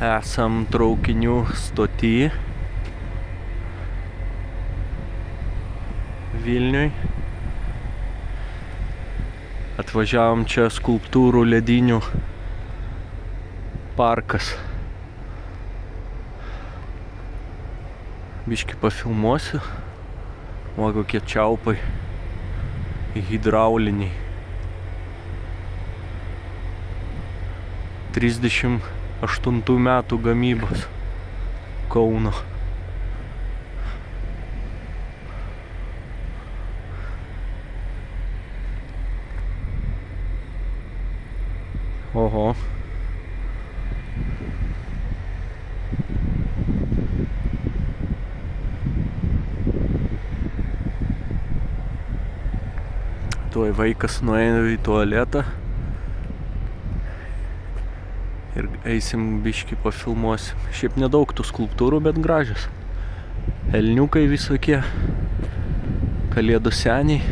Esam traukinių stoty Vilniuj. Atvažiavom čia skulptūrų ledinių parkas. Biškį pafilmuosiu. Va kokie čiaupai hidrauliniai. 38 metų gamybos Kauno. Oho. Tuoj vaikas nueina į tualetą ir eisim biškį pafilmuosim. Šiaip nedaug tų skulptūrų, bet gražios. Elniukai visokie, kalėdų seniai.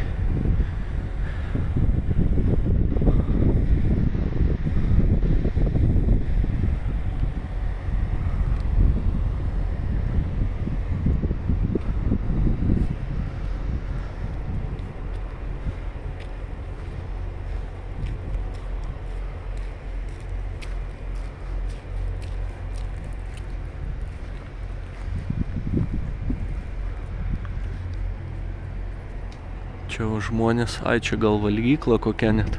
Čia žmonės, čia gal valgykla kokia net.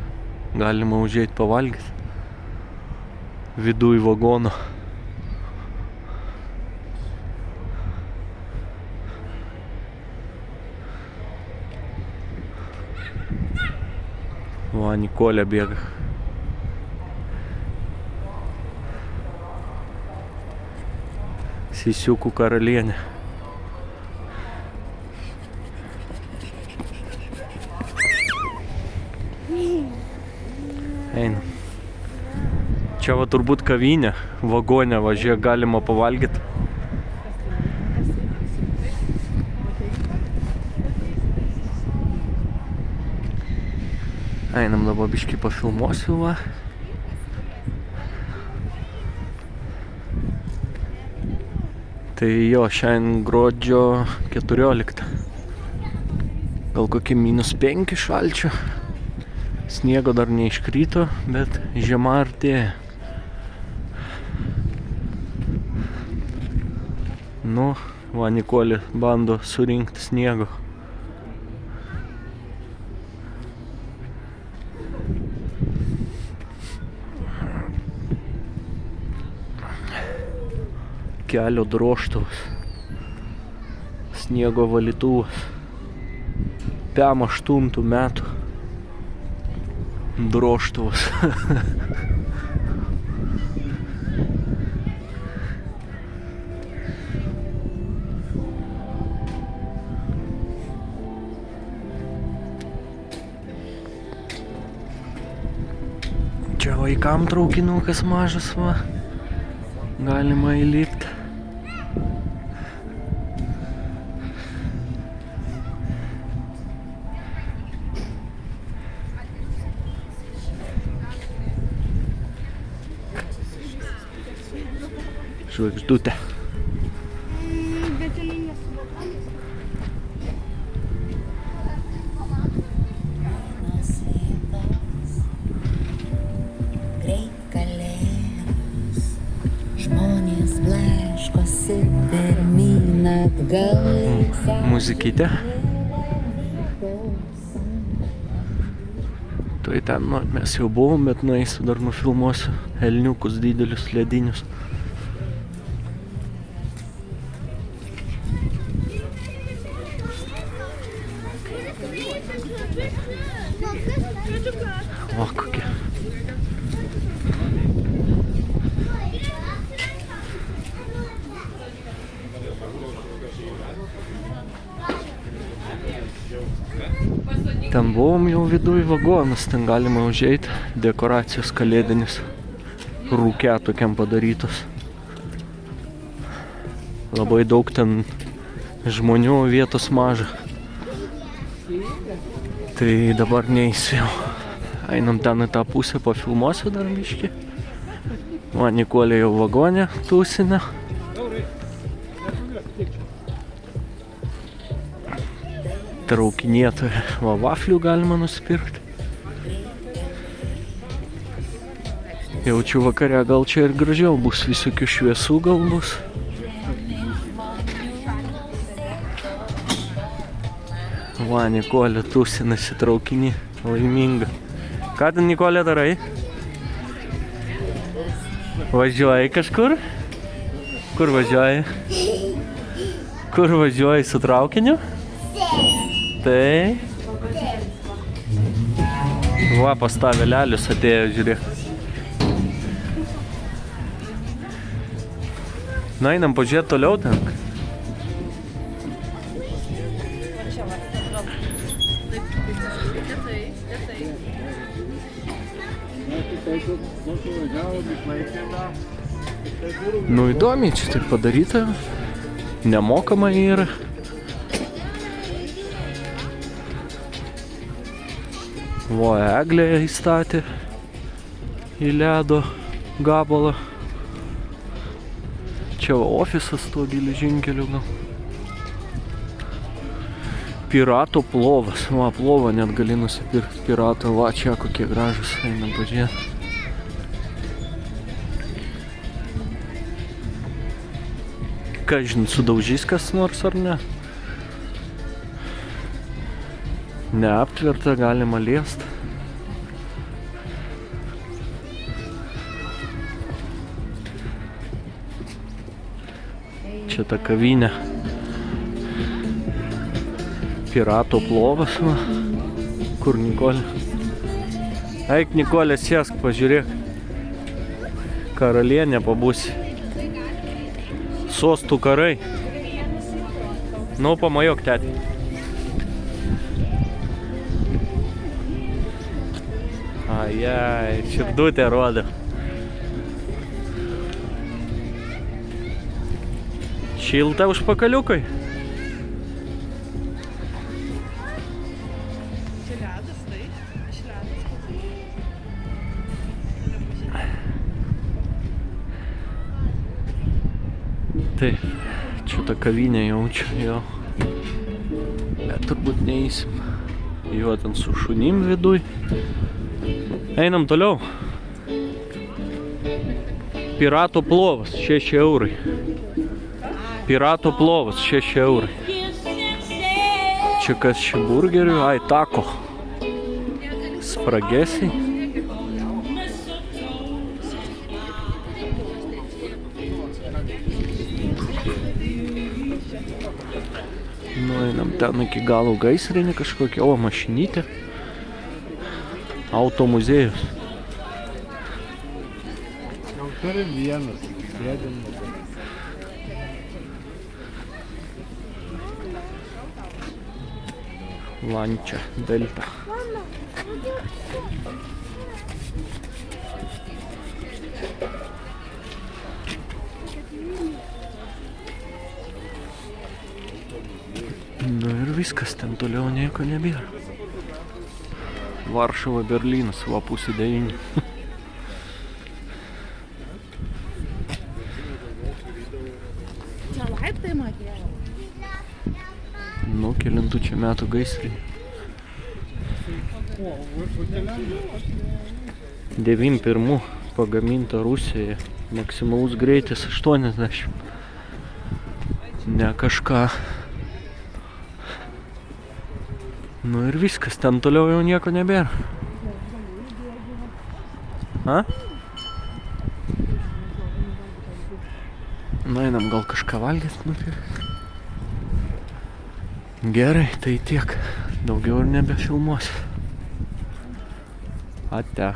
Galima užeit pavalgyti. Viduj vagono. Va, Nikolė bėga. Sisiukų karalienė. Einam. Čia va turbūt kavinė, vagone važiuoja, galima pavalgyti. Einam dabar biškį pafilmuosiu, va. Tai jo, šiandien gruodžio 14. Gal kokie -5 šalčio. Sniego dar neiškrito, bet žiema artėja. Nu, va, Nikolė bando surinkti sniego. Kelio drožtuvas. Sniego valytuvas. Pem 8 metų. Drožtuvas. Čia vaikam traukinukas mažas, va. Galima įlipti. Žvaigždutė. Bet jinai nesuvokia. Greit kalėdos, žmonės blaškosi pirmyn atgal. Muzikytė. Tai ten, mes jau buvom, bet nueisiu dar nufilmuosiu elniukus didelius ledinius. O, kokie. Ten buvom jau viduj vagonas, ten galima užeit, dekoracijos kalėdinis, rūke tokiam padarytos. Labai daug ten žmonių, vietos maža. Tai dabar neįsiu. Einam ten į tą pusę, pafilmuosiu dar biškį. Va, Nikolė jau vagonė tūsinė. Traukinėtoje. Va, vaflių galima nusipirkti. Jaučiu vakare, gal čia ir gražiau bus, visokių šviesų gal bus. Va, Nikolė tūsinasi traukinį, laiminga. Ką ten, Nikolė, darai? Važiuoji kažkur? Kur važiuoji? Kur važiuoji, su traukiniu? Tai. Va, pas tą vėlelius atėjo, žiūrėk. Na, einam pažiūrėti toliau ten. Nu, įdomiai, čia taip padaryta. Nemokama yra. Va, eglė įstatė į ledo gabalą. Čia ofisas to geležinkeliu gal. Pirato plovas. Va, plovą net gali nusipirkti pirato. Va, čia kokie gražus. Einam pažiūrėti. Kažin, sudaužys kas nors ar ne? Neaptverta, galima liest. Čia ta kavinė. Pirato plovas, va. Kur Nikolė? Eik, Nikolė, sėsk, pažiūrėk. Karalienė pabūsi. Sostų karai. Nu, pamajok, tetė. Ajai, širdutė rodo. Šilta užpakaliukai. Taip, čia ta kavinė jaučiu, jo. Bet turbūt neįsim. Jo ten su šunim viduj. Einam toliau. Pirato plovas, 6 eurai. Pirato plovas, 6 eurai. Čia kas čia burgerių? Ai, tako. Spragėsiai. Nueinam ten iki galo gaisrinį kažkokia, o mašinytė. Auto muziejus. Jau turim vienas, sėdim. Lancia Delta. Nu ir viskas, ten toliau nieko nebėra. Varšuva, Berlynas, va pusė 9. Čia laiptai matėjo. Nu, kelintų čia metų gaisrinė. 91 pagaminta Rusijoje. Maksimalus greitis 80. Ne kažką. Nu ir viskas, ten toliau jau nieko nebėra. A? Nu, einam gal kažką valgyti nupirkti. Gerai, tai tiek. Daugiau ir nebefilmuosiu. Ate.